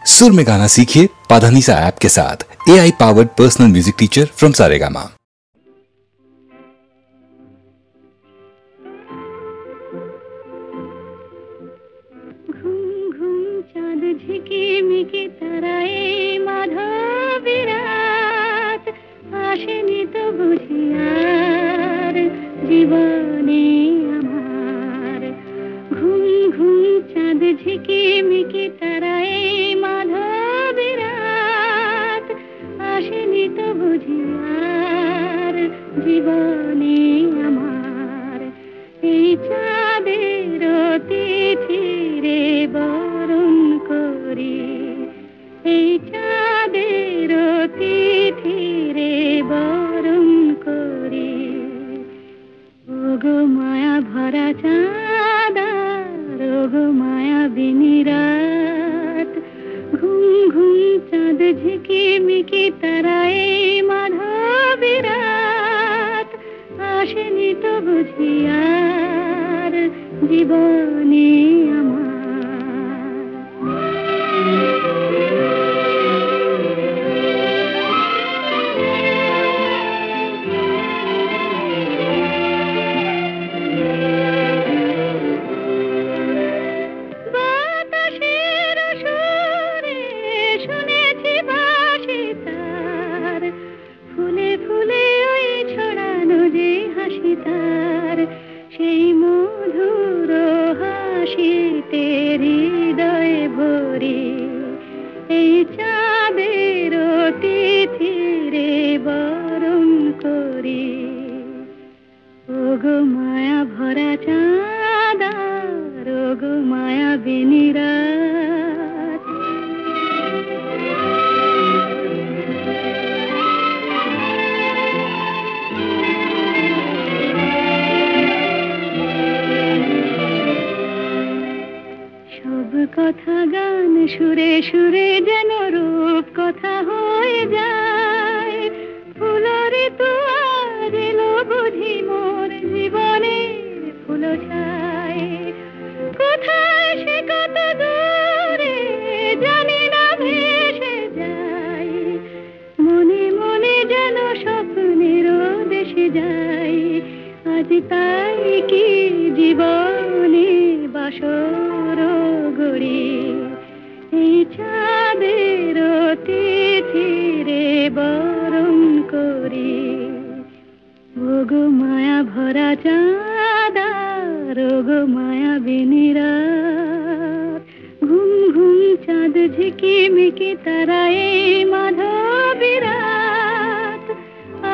सुर में गाना सीखिए पाधानीसा ऐप के साथ। AI powered personal music teacher from Saregama. घूम घूम चाँद झिकिमिकी ताराए माधवी रात আসেনি তো বুঝি আর জীবনে আমার। ঘুম ঘুম চাঁদ ঝিকিমিকি তারায় মাধবী রাত আসেনি তো বুঝি আর জীবনে আমার। এই চাঁদের তিথি রে বরণ করি, এই চাঁদের তিথি রে বরণ করি। ওগো মায়া ভরা চাঁদা, ওগো মায়া বিনি রাত। ঘুম ঘুম চাঁদ ঝিকিমিকি তারায় মাধবী রাত আসেনি তো বুঝি আর জীবনে আমার। সেই মধুর হাসিতে হৃদয় ভরি, এই চাঁদের তিথি রে বরণ করি। ওগো মায়া ভরা চাঁদা, ওগো মায়া বিনি রাত। কথা গান সুরে সুরে যেন রূপ কথা হয়ে যায়। ফুলরে তো আজ এলো বুঝি মোর জীবনের ফুল ছায়। কোথায় সে কত দূরে জানি না ভেসে যায়। মনে মনে যেন স্বপ্নের দেশে যাই। আজ তাই কি জীবনে বাসর গড়ি, এই চাঁদের তিথি রে বরণ করি। ওগো মায়া ভরা চাঁদা, ওগো মায়া বিনি রাত। ঘুম ঘুম চাঁদ ঝিকিমিকি তারায় মাধবী রাত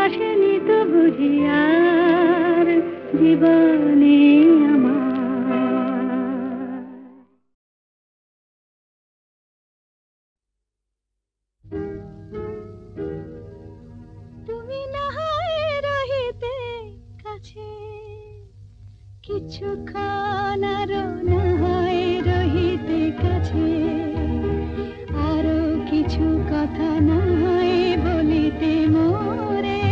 আসেনি তো বুঝি আর জীবনে আমার। তুমি না হয় রহিতে কাছে কিছুক্ষণ, আরো না হয় রহিতে কাছে। আরো কিছু কথা না হয় বলিতে মোরে,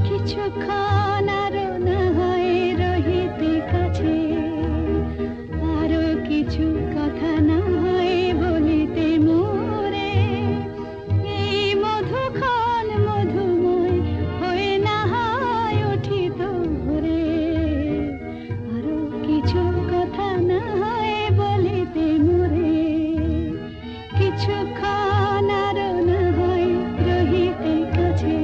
কিছুক্ষণ আরো না হয় রহিতে কাছে। আরো কিছু কথা না হয় বলিতে মোরে, এই মধুক্ষণ মধুময় হয়ে না হয় উঠিত ভোরে। আরো কিছু কথা না হয় বলিতে মোরে, কিছুক্ষণ আরো না হয় রহিতে কাছে।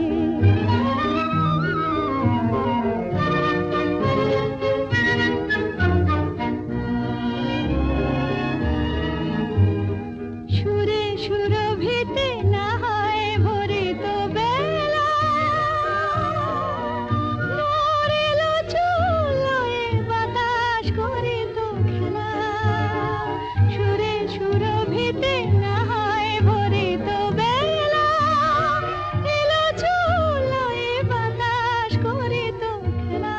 সুরে সুরভিতে না হয় ভরিত বেলা, মোর এলো চুলোয় বাতাস করিত খেলা। সুরে সুরভিতে না হয় ভরিত বেলা, এলো চুলোয় বাতাস করিত খেলা।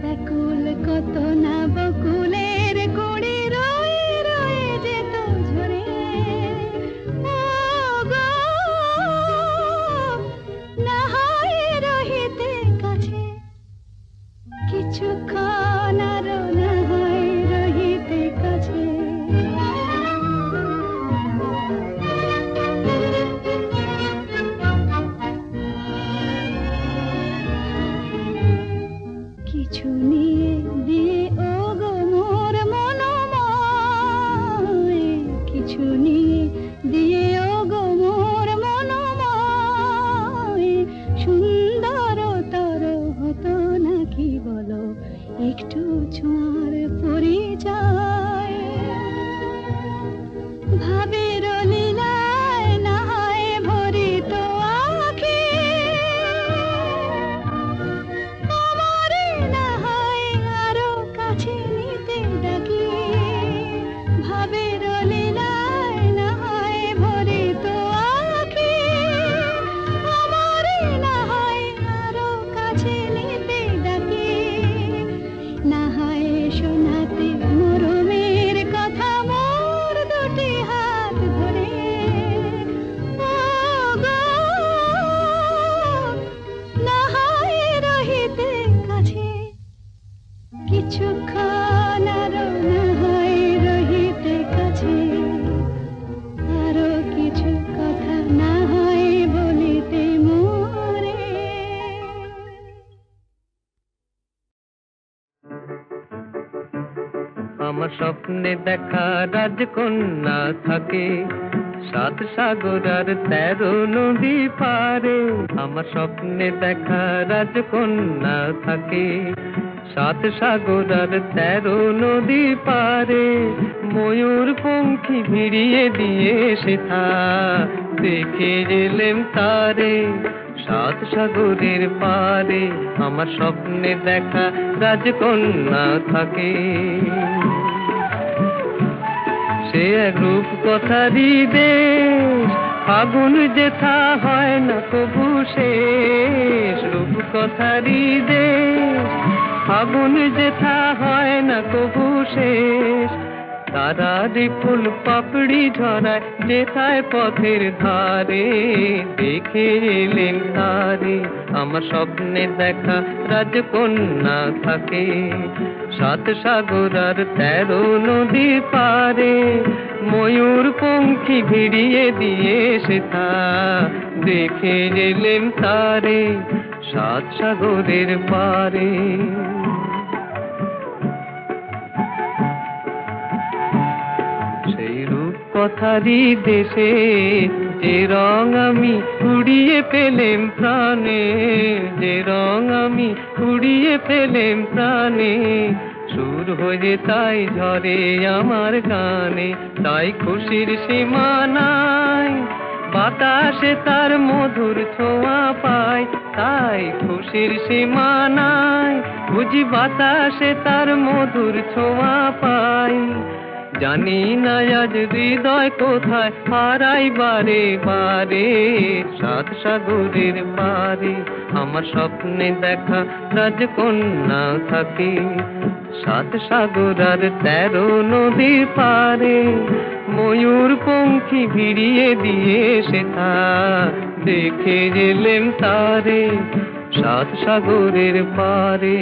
ব্যাকুল কত না বকুলের কুড়ি রয়ে রয়ে যেত ঝরে। ওগো না হয় রহিতে কাছে, কিছুক্ষণ আরো না হয় রহিতে কাছে। স্বপ্নে দেখা রাজকন্যা থাকে 7 সাগর আর 13 নদী পারে আমার স্বপ্নে দেখা রাজকন্যা থাকে 7 সাগর আর 13 নদী পারে ময়ূর পঙ্খী ভিড়িয়ে দিয়ে সেথা দেখে এলেম তারে 7 সাগরের পারে আমার স্বপ্নে দেখা রাজকন্যা থাকে সে এক রূপ কথারই দেশ ফাগুন যেথা হয় না কবু শেষ রূপ কথারই দেশ ফাগুন যেথা হয় না কবু শেষ তারারি ফুল পাপড়ি ঝরায় যেথায় পথের ধারে দেখে এলেন তারে আমার স্বপ্নে দেখা রাজকন্যা থাকে 7 সাগর আর 13 নদী পারে ময়ূর পঙ্খী ভিড়িয়ে দিয়ে সেথা দেখে এলেন তারে 7 সাগরের পারে সেই রূপ কথারই দেশে যে রং আমি উড়িয়ে পেলেম প্রাণে যে রং আমি উড়িয়ে পেলেম প্রাণে সুর হয়ে তাই ঝরে আমার গানে তাই খুশির সীমা নাই বাতাসে তার মধুর ছোঁয়া পায় তাই খুশির সীমা নাই বুঝি বাতাসে তার মধুর ছোঁয়া পায় জানি না আজ হৃদয় কোথায় হারাই বারে বারে 7 সাগরের পারে আমার স্বপ্নে দেখা রাজকন্যা থাকে 7 সাগর আর 13 নদীর পারে ময়ূর পঙ্খী ভিড়িয়ে দিয়ে সেথা দেখে এলেম তারে 7 সাগরের পারে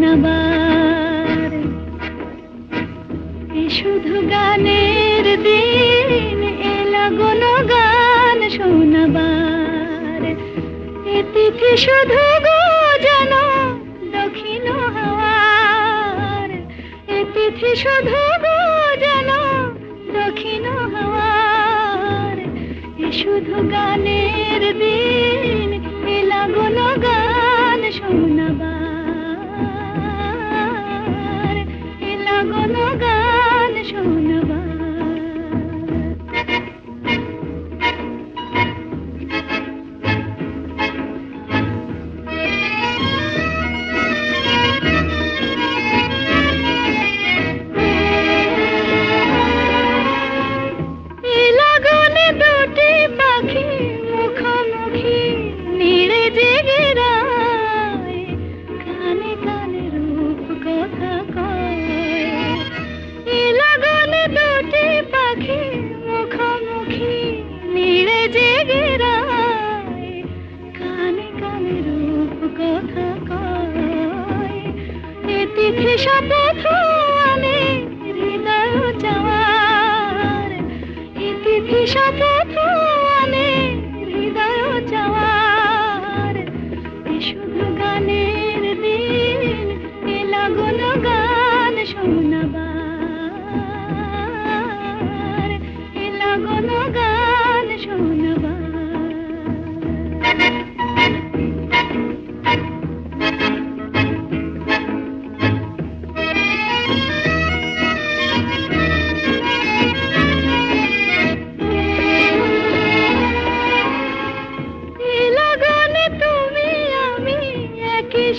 শোনাবার এ শুধু গানের দিন এলা গুণ গান শোনাবার এ তিথি শুধু গো যেন দক্ষিণ হাওয়ার এ তিথি শুধু গো যেন দক্ষিণ হাওয়ার এ শুধু গানের দিন এলা গুণ গান শোনাবার এলা গুণ গান শোনাবার শপথ আনে হৃদয় যাওয়ার এ তিথি শপথ আনে হৃদয় যাওয়ার এ শুধু গানের দিন এলা গুণ গান শোনাবার এলা গুণ গান শোনাবার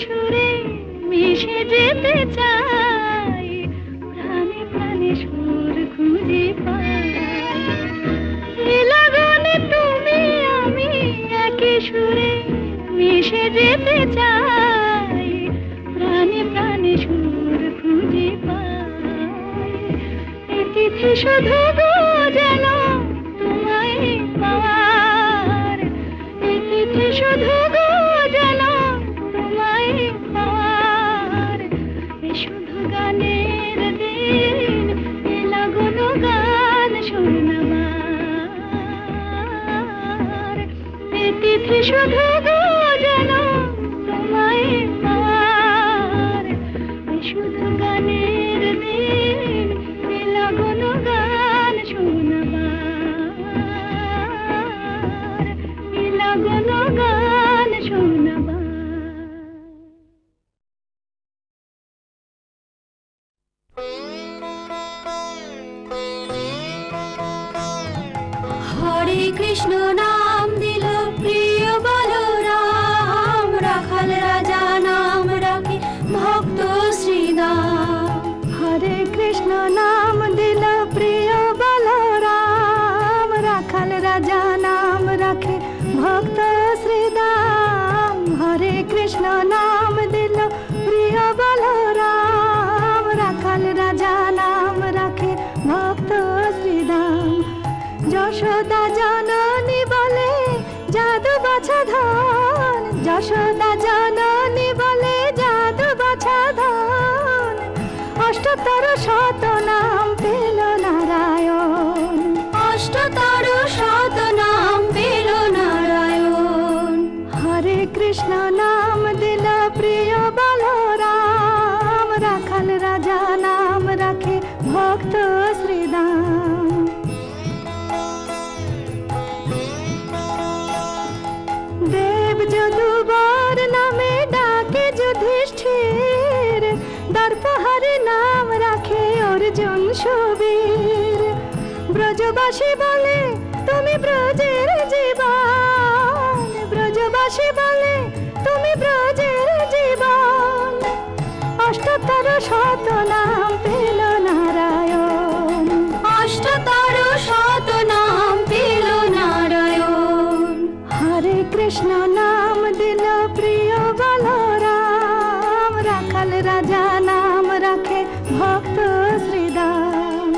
সুরে মিশে যেতে চাই প্রাণে প্রাণে সুর খুঁজে পাই এ লগনে তুমি আমি একই সুরে মিশে যেতে চাই প্রাণে প্রাণে সুর খুঁজে পাই এ তিথি শুধু গো যেন তোমায় পাওয়ার এ তিথি শুধু গো যেন শুধু গানের দিন এলা গুণ গান শোনাবার এ তিথি শুধু গো যেন তোমায় পাওয়ার শুধু গানের দিন এলা গুণ গান শোনাবার এলা গুণ গান শোনাবার হরে কৃষ্ণ নাম দিল প্রিয় বলরাম রাখাল রাজা নাম রাখে ভক্ত শ্রীদাম হরে কৃষ্ণ নাম দিল প্রিয় বলরাম রাখাল রাজা নাম রাখে ভক্ত শ্রীদাম হরে কৃষ্ণ নাম দিল প্রিয় বলরাম রাখাল রাজা নাম রাখে ভক্ত শ্রীদাম যশোদা জননী বলে জাদু বাছা ধন যশোদা জননী বলে জাদু বাছা ধন অষ্টতর শত নাম পেল নারায়ণ অষ্টতর শত নাম পেল নারায়ণ হরে কৃষ্ণ নাম দিল প্রিয় বলরাম রাখাল রাজা নাম রাখে ভক্ত শ্রীদাম দেব যদুবর নামে ডাকে যুধিষ্ঠির দর্পহরি নাম রাখে অর্জুন সুবীর ব্রজবাসী বলে তুমি ব্রজের জীবন ব্রজবাসী বলে তুমি ব্রজের জীবন অষ্টতর শত নাম পেল নারায়ণ অষ্টতর শত নাম পেল নারায়ণ হরে কৃষ্ণ নাম দিল প্রিয় বলরাম রাখাল রাজা নাম রাখে ভক্ত শ্রীদাম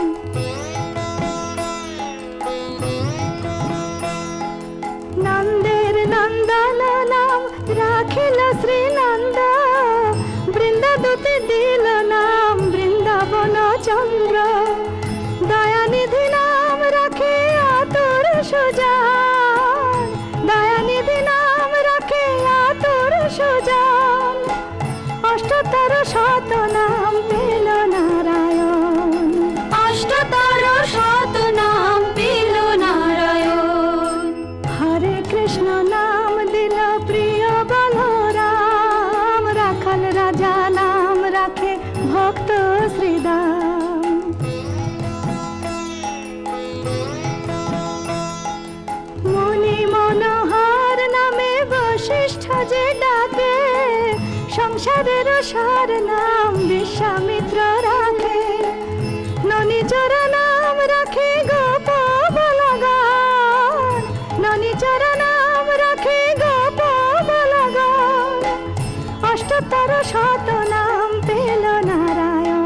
নন্দের নন্দন নাম রাখিল শ্রীনন্দ বৃন্দ জগতে দিল নাম বৃন্দাবন চন্দ্র, দয়ানিধি নাম রাখে আতুর সুজান, দয়ানিধি নাম রাখে আতুর সুজান। অষ্টতর শত নাম পেল নারায়ণ, অষ্টতর শত নাম পেল নারায়ণ। হরে কৃষ্ণ নাম দিল প্রিয় বলরাম, রাখাল রাজা নাম রাখে ভক্ত শ্রীদাম। মুনি মনোহর নামে বশিষ্ঠ যে ডাকে, সংসারের সার নাম বিশ্বামিত্র রাখে। ননিচর নাম রাখে গোপ বলগান, ননিচর নাম রাখে গোপ বলগান। অষ্টতর শত নাম পেল নারায়ণ।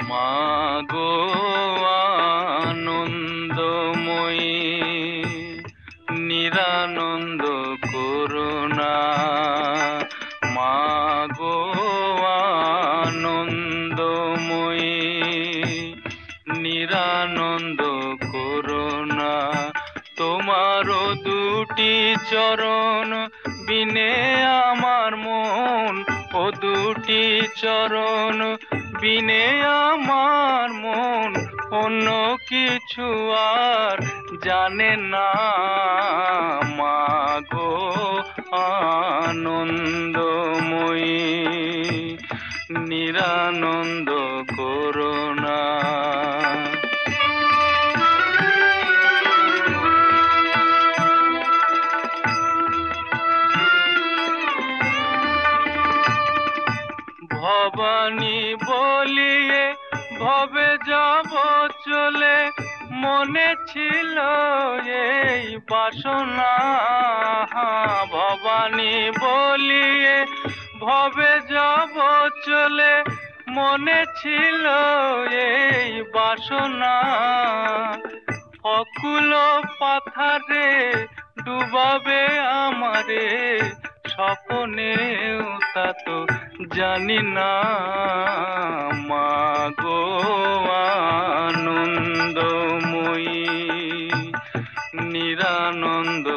মাগো আনন্দময়ী নিরানন্দ করুণা, মাগো আনন্দময়ী নিরানন্দ করুণা। তোমারও দুটি চরণ বিনে আমার মন, ও দুটি চরণ বিনে আমার মন অন্য কিছু আর জানে না। মাগো আনন্দময়ী নিরানন্দ করুণা। ভবানী বলিয়ে ভবে যাব চলে, মনে ছিল এই বাসনা। ভবানী বলিয়ে ভবে যাব চলে, মনে ছিল এই বাসনা। অকুল পাথারে ডুবাবে আমারে, স্বপ্নেও তা তো জানি না। মাগো আনন্দময়ী নিরানন্দ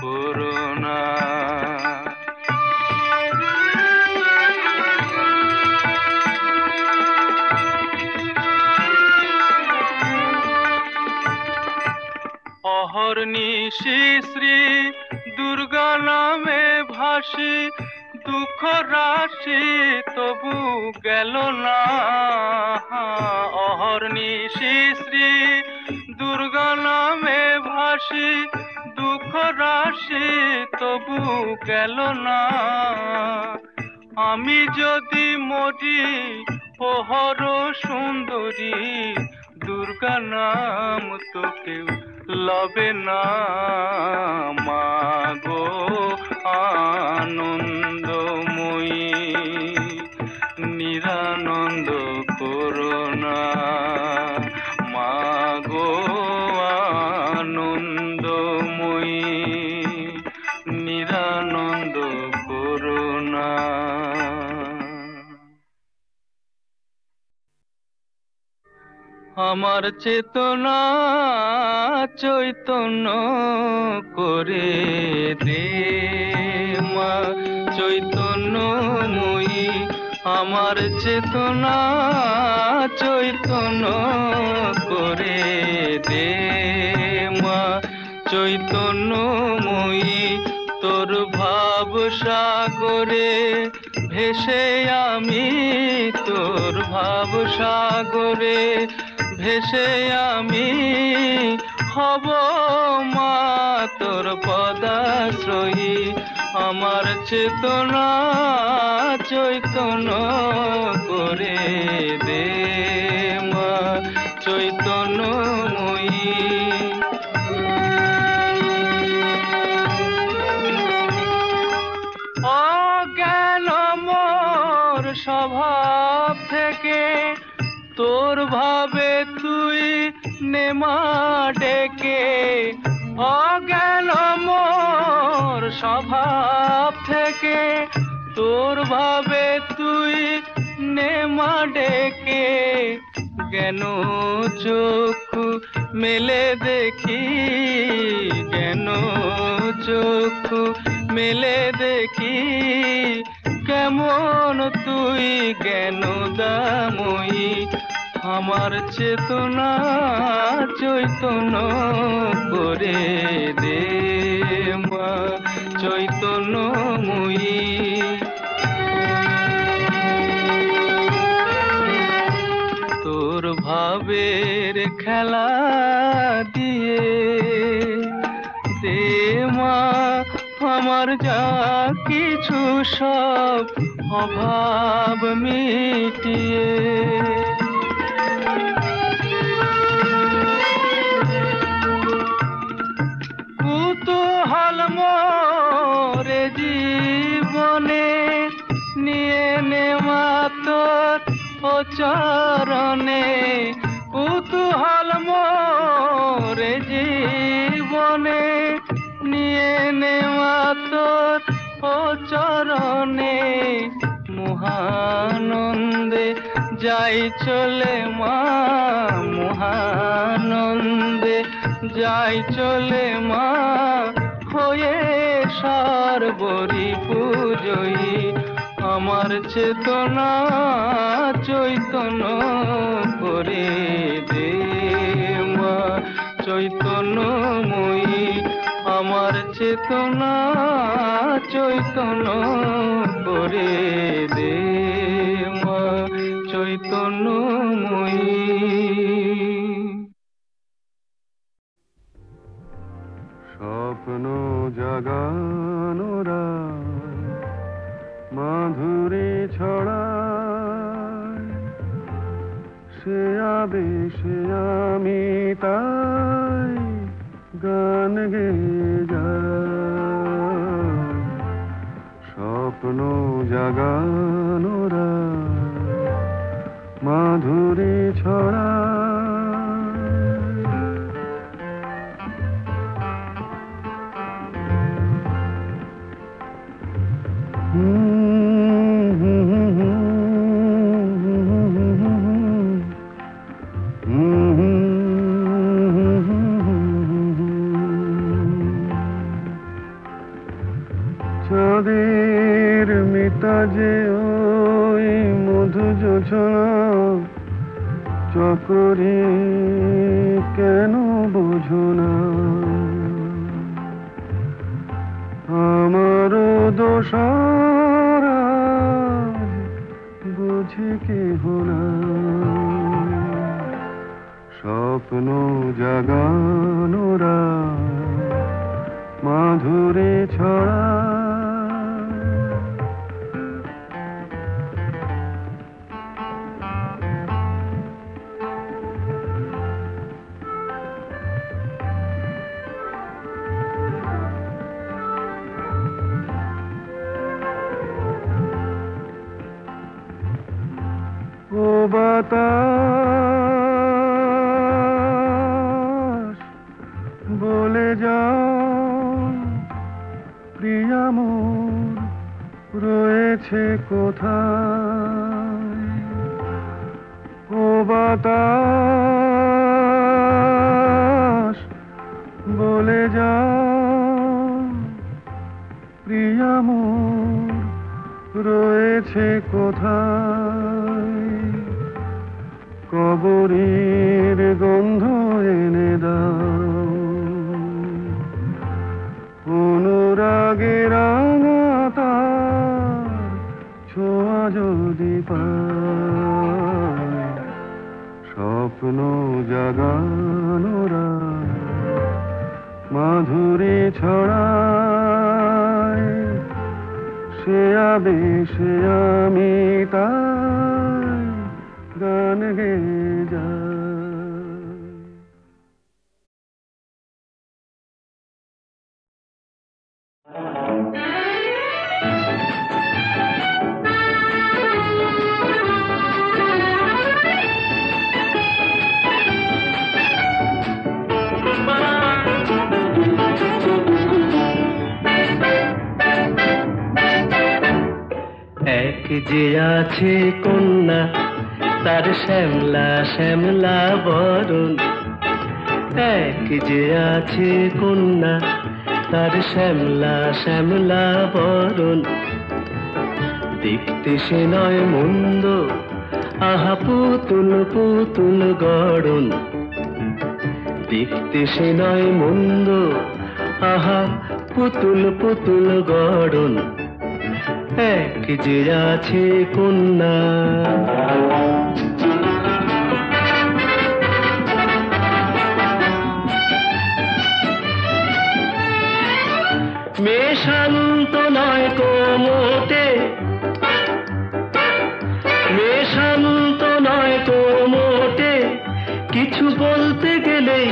করুণা। অহর্নিশি শ্রী দুর্গা নামে ভাসি, দুঃখ রাশি তবু গেল না। অহর্নিশি শ্রী দুর্গা নামে ভাসি, দুঃখ রাশি তবু গেল না। আমি যদি মরি ওহর সুন্দরী, দুর্গা নাম তো কেউ লবে না। মাগো আনন্দময়ী নিরানন্দ করুণা। মাগো আনন্দময়ী নিরানন্দ করুণা। আমার চেতনা চৈতন্য করে দে মা চৈতন্যময়ী, আমার চেতনা চৈতন্য করে দে মা চৈতন্যময়ী। তোর ভাব সাগরে ভেসে আমি, তোর ভাব সাগরে ভেসে আমি হব মা তোর পদাশ্রয়ী। আমার চেতনা চৈতন্য করে দে মা চৈতন্যময়ী। অজ্ঞান ডেকে তোর ভাবে তুই নেমা ডেকে অজ্ঞান মোর স্বভাব থেকে তোর ভাবে তুই নেমা ডেকে জ্ঞান চক্ষু মেলে দেখি জ্ঞান চক্ষু মেলে দেখি কেমন তুই জ্ঞান দাময়ী আমার চেতনা চৈতন্য করে দে মা চৈতন্যময়ী তোর ভাবের খেলা দিয়ে দে মা আমার যা কিছু সব অভাব মিটিয়ে কুতূহল মোরে জীবনে নিয়ে নেওয়া তোর ও চরণে কুতূহল মোরে জীবনে নিয়ে নেওয়া তোর ও চরণে মহানন্দে যাই চলে মা মহানন্দে যাই চলে মা হয়ে সর্বরি পূজয়ী আমার চেতনা চৈতন্য করে দে মা চৈতন্যময়ী আমার চেতনা চৈতন্য করে দে মা চৈতন্যময়ী স্বপ্ন জাগানোরা মাধুরী ছড়ায় সে আবেশে আমি তাই গান গেয়ে যাই স্বপ্ন জাগানোরা মাধুরী ছড়ায় চাঁদের মিতাজে ওই মধু যোছনা চকরি কেন বোঝো না আমারও দোষারা বুঝি কেহ না স্বপ্ন জাগানোরা মাধুরী ছড়া ও বাতাস বলে যাও প্রিয়া মোর রয়েছে কোথায় ও বাতাস বলে যাও প্রিয়া মোর রয়েছে কোথায় কবরের গন্ধ এনে দাও অনুরাগে রাঙা তার ছোঁয়া যদি পায় স্বপ্ন জাগানোরা মাধুরী ছড়ায় সে আবেশে আমি তাই গান গেয়ে যাই যে আছে কন্যা তার শ্যামলা শ্যামলা বরণ, এক যে আছে কন্যা তার শ্যামলা শ্যামলা বরণ। দেখতে সে নয় মন্দ, আহা পুতুল পুতুল গড়ন। দেখতে সে নয় মন্দ, আহা পুতুল পুতুল গড়ন, এক যে আছে কন্যা। মেয়ে শান্ত নয় কোমোটে, মেয়ে শান্ত নয় কোমোটে, কিছু বলতে গেলেই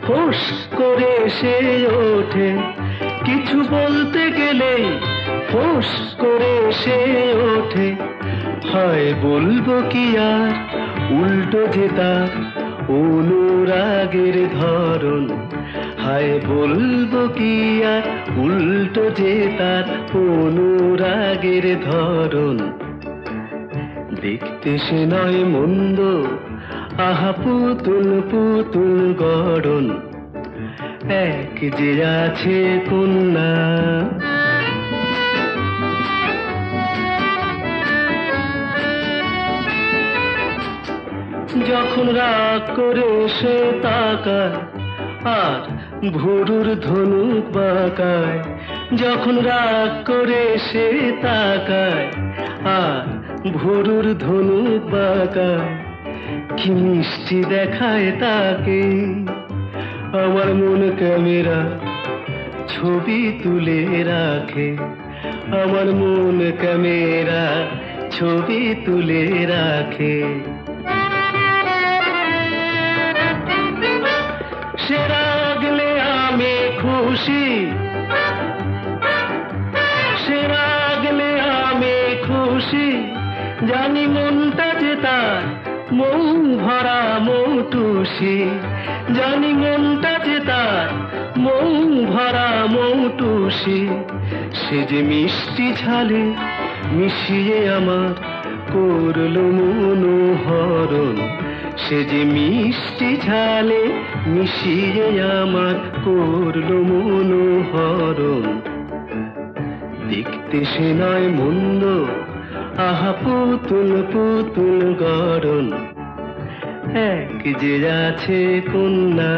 ফোঁস করে সে ওঠে। কিছু বলতে গেলেই ফোঁস করে সে ওঠে। হয় বলবো কি আর, উল্টো যে তার অনুরাগের ধরন। হায় বলবো কি আর, উল্টো যে তার অনুরাগের ধরন। দেখতে সে নয় মন্দ, আহা পুতুল পুতুল গড়ন, এক যে আছে কন্যা। যখন রাগ করে সে তাকায় আর ভুরুর ধনুক বাঁকায়। যখন রাগ করে সে তাকায় আর ভুরুর ধনুক বাঁকায়। কি মিষ্টি দেখায় তাকে, আমার মন ক্যামেরা ছবি তুলে রাখে। আমার মন ক্যামেরা ছবি তুলে রাখে। সে রাগলে আমি খুশি, সে রাগলে আমি খুশি। জানি মনটা যে তার মৌ ভরা মৌটুসি। জানি মনটা যে তার মৌ ভরা মৌটুসি। সে যে মিষ্টি ঝালে মিশিয়ে আমার করলো মনোহরণ। সে যে মিষ্টি ঝালে মিশিয়ে আমার করলো মনোহরণ। দেখতে সে নয় মন্দ, আহা পুতুল পুতুল গড়ন, এক যে আছে কন্যা।